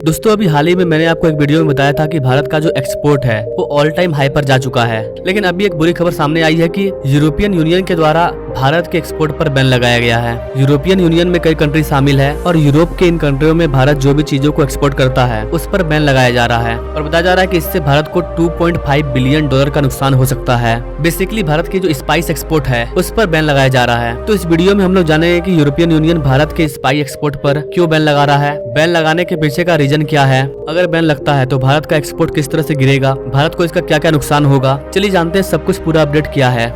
दोस्तों अभी हाल ही में मैंने आपको एक वीडियो में बताया था कि भारत का जो एक्सपोर्ट है वो ऑल टाइम हाई पर जा चुका है। लेकिन अभी एक बुरी खबर सामने आई है कि यूरोपियन यूनियन के द्वारा भारत के एक्सपोर्ट पर बैन लगाया गया है। यूरोपियन यूनियन में कई कंट्री शामिल है और यूरोप के इन कंट्रियों में भारत जो भी चीजों को एक्सपोर्ट करता है उस पर बैन लगाया जा रहा है और बताया जा रहा है कि इससे भारत को $2.5 बिलियन का नुकसान हो सकता है। बेसिकली भारत की जो स्पाइस एक्सपोर्ट है उस पर बैन लगाया जा रहा है। तो इस वीडियो में हम लोग जानेंगे कि यूरोपियन यूनियन भारत के स्पाइस एक्सपोर्ट पर क्यों बैन लगा रहा है, बैन लगाने के पीछे का रीजन क्या है, अगर बैन लगता है तो भारत का एक्सपोर्ट किस तरह से गिरेगा, भारत को इसका क्या क्या नुकसान होगा। चलिए जानते हैं सब कुछ पूरा अपडेट क्या है।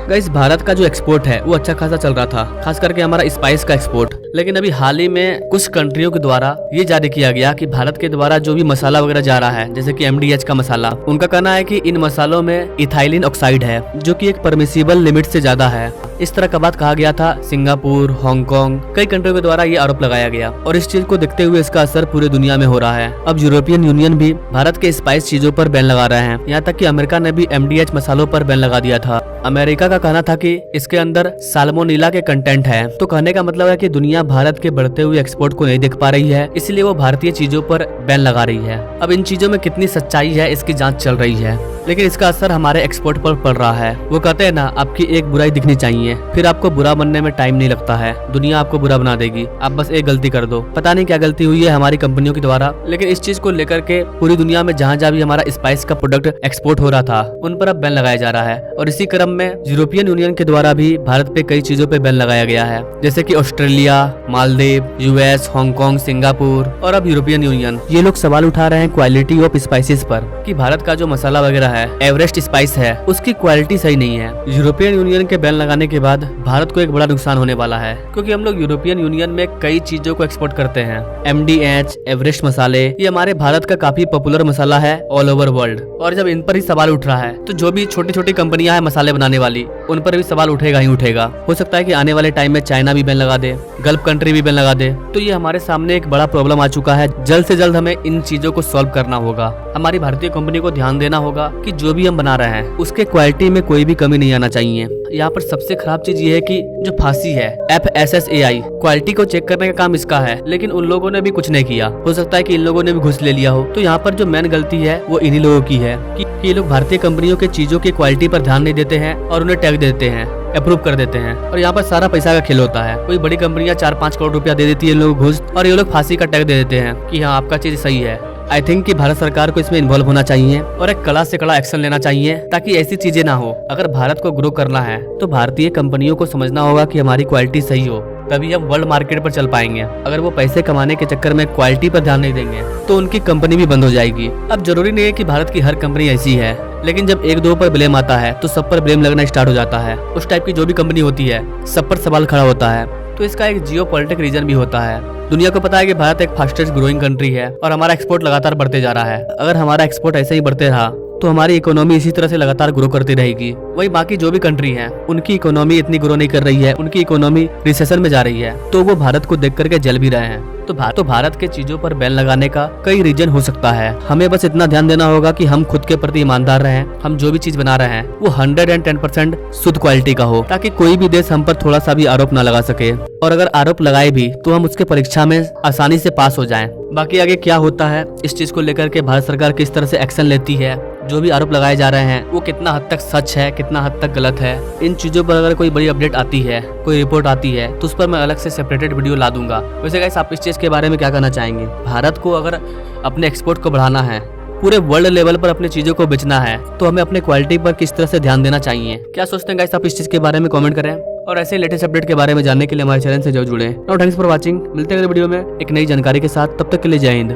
गाइस भारत का जो एक्सपोर्ट है वो अच्छा खासा चल रहा था, खास करके हमारा स्पाइस का एक्सपोर्ट। लेकिन अभी हाल ही में कुछ कंट्रियों के द्वारा ये जारी किया गया कि भारत के द्वारा जो भी मसाला वगैरह जा रहा है, जैसे कि MDH का मसाला, उनका कहना है कि इन मसालों में इथाइलिन ऑक्साइड है जो कि एक परमिसिबल लिमिट से ज्यादा है। इस तरह का बात कहा गया था। सिंगापुर, हांगकांग, कई कंट्रियों के द्वारा ये आरोप लगाया गया और इस चीज को देखते हुए इसका असर पूरी दुनिया में हो रहा है। अब यूरोपियन यूनियन भी भारत के स्पाइस चीजों पर बैन लगा रहे हैं। यहाँ तक कि अमेरिका ने भी MDH मसालों पर बैन लगा दिया था। अमेरिका का कहना था कि इसके अंदर साल्मोनेला के कंटेंट है। तो कहने का मतलब है कि दुनिया भारत के बढ़ते हुए एक्सपोर्ट को नहीं देख पा रही है, इसलिए वो भारतीय चीजों पर बैन लगा रही है। अब इन चीजों में कितनी सच्चाई है इसकी जांच चल रही है, लेकिन इसका असर हमारे एक्सपोर्ट पर पड़ रहा है। वो कहते हैं ना, आपकी एक बुराई दिखनी चाहिए, फिर आपको बुरा बनने में टाइम नहीं लगता है। दुनिया आपको बुरा बना देगी, आप बस एक गलती कर दो। पता नहीं क्या गलती हुई है हमारी कंपनियों के द्वारा, लेकिन इस चीज को लेकर के पूरी दुनिया में जहाँ जहाँ भी हमारा स्पाइस का प्रोडक्ट एक्सपोर्ट हो रहा था उन पर अब बैन लगाया जा रहा है। और इसी क्रम में यूरोपियन यूनियन के द्वारा भी भारत पे कई चीजों पे बैन लगाया गया है, जैसे कि Australia, Maldives, US, Hong Kong, Singapore और अब यूरोपियन यूनियन। ये लोग सवाल उठा रहे हैं क्वालिटी ऑफ स्पाइसेस पर कि भारत का जो मसाला वगैरह है, एवरेस्ट स्पाइस है, उसकी क्वालिटी सही नहीं है। यूरोपियन यूनियन के बैन लगाने के बाद भारत को एक बड़ा नुकसान होने वाला है, क्योंकि हम लोग यूरोपियन यूनियन में कई चीजों को एक्सपोर्ट करते हैं। MDH, एवरेस्ट मसाले, ये हमारे भारत का काफी पॉपुलर मसाला है ऑल ओवर वर्ल्ड। और जब इन पर ही सवाल उठ रहा है तो जो भी छोटी छोटी कंपनियां हैं मसाले बनाने वाली, उन पर भी सवाल उठेगा ही उठेगा। हो सकता है कि आने वाले टाइम में चाइना भी बैन लगा दे, गल्फ कंट्री भी बैन लगा दे। तो ये हमारे सामने एक बड़ा प्रॉब्लम आ चुका है। जल्द से जल्द हमें इन चीजों को सॉल्व करना होगा। हमारी भारतीय कंपनी को ध्यान देना होगा कि जो भी हम बना रहे हैं उसके क्वालिटी में कोई भी कमी नहीं आना चाहिए। यहाँ पर सबसे खराब चीज ये है कि जो फांसी है, FSSAI, क्वालिटी को चेक करने का काम इसका है, लेकिन उन लोगों ने भी कुछ नहीं किया। हो सकता है कि इन लोगों ने भी घुस ले लिया हो। तो यहाँ पर जो मेन गलती है वो इन्हीं लोगों की है कि ये लोग भारतीय कंपनियों के चीजों की क्वालिटी पर ध्यान नहीं देते हैं और उन्हें टैग देते हैं, अप्रूव कर देते हैं। और यहाँ पर सारा पैसा का खेल होता है। कोई बड़ी कंपनियां 4-5 करोड़ रुपया दे देती है इन लोगों को घुस, और ये लोग फांसी का टैग दे देते हैं कि हाँ आपका चीज सही है। आई थिंक कि भारत सरकार को इसमें इन्वॉल्व होना चाहिए और एक कड़ा से कड़ा एक्शन लेना चाहिए ताकि ऐसी चीजें ना हो। अगर भारत को ग्रो करना है तो भारतीय कंपनियों को समझना होगा कि हमारी क्वालिटी सही हो, तभी हम वर्ल्ड मार्केट पर चल पाएंगे। अगर वो पैसे कमाने के चक्कर में क्वालिटी पर ध्यान नहीं देंगे तो उनकी कंपनी भी बंद हो जाएगी। अब जरूरी नहीं है कि भारत की हर कंपनी ऐसी है, लेकिन जब एक दो पर ब्लेम आता है तो सब पर ब्लेम लगना स्टार्ट हो जाता है। उस टाइप की जो भी कंपनी होती है सब पर सवाल खड़ा होता है। तो इसका एक जियोपॉलिटिक रीजन भी होता है। दुनिया को पता है कि भारत एक फास्टेस्ट ग्रोइंग कंट्री है और हमारा एक्सपोर्ट लगातार बढ़ते जा रहा है। अगर हमारा एक्सपोर्ट ऐसे ही बढ़ते रहा तो हमारी इकोनॉमी इसी तरह से लगातार ग्रो करती रहेगी। वही बाकी जो भी कंट्री है उनकी इकोनॉमी इतनी ग्रो नहीं कर रही है, उनकी इकोनॉमी रिसेशन में जा रही है, तो वो भारत को देख करके जल भी रहे हैं। तो भारत के चीजों पर बैन लगाने का कई रीजन हो सकता है। हमें बस इतना ध्यान देना होगा कि हम खुद के प्रति ईमानदार रहें। हम जो भी चीज बना रहे हैं वो 110% शुद्ध क्वालिटी का हो, ताकि कोई भी देश हम पर थोड़ा सा भी आरोप ना लगा सके। और अगर आरोप लगाए भी तो हम उसके परीक्षा में आसानी से पास हो जाएं। बाकी आगे क्या होता है इस चीज को लेकर के भारत सरकार किस तरह से एक्शन लेती है, जो भी आरोप लगाए जा रहे हैं वो कितना हद तक सच है, कितना हद तक गलत है, इन चीजों पर अगर कोई बड़ी अपडेट आती है, कोई रिपोर्ट आती है तो उस पर मैं अलग से सेपरेटेड वीडियो ला दूंगा। वैसे गाइस आप इस चीज के बारे में क्या कहना चाहेंगे? भारत को अगर अपने एक्सपोर्ट को बढ़ाना है, पूरे वर्ल्ड लेवल पर अपनी चीजों को बेचना है, तो हमें अपने क्वालिटी पर किस तरह से ध्यान देना चाहिए? क्या सोचते हैं गाइस आप इस चीज के बारे में कमेंट करें। और ऐसे लेटेस्ट अपडेट के बारे में जानने के लिए हमारे चैनल से जरूर जुड़ें। Thanks for watching. मिलते हैं अगले वीडियो में एक नई जानकारी के साथ। तब तक के लिए जय हिंद।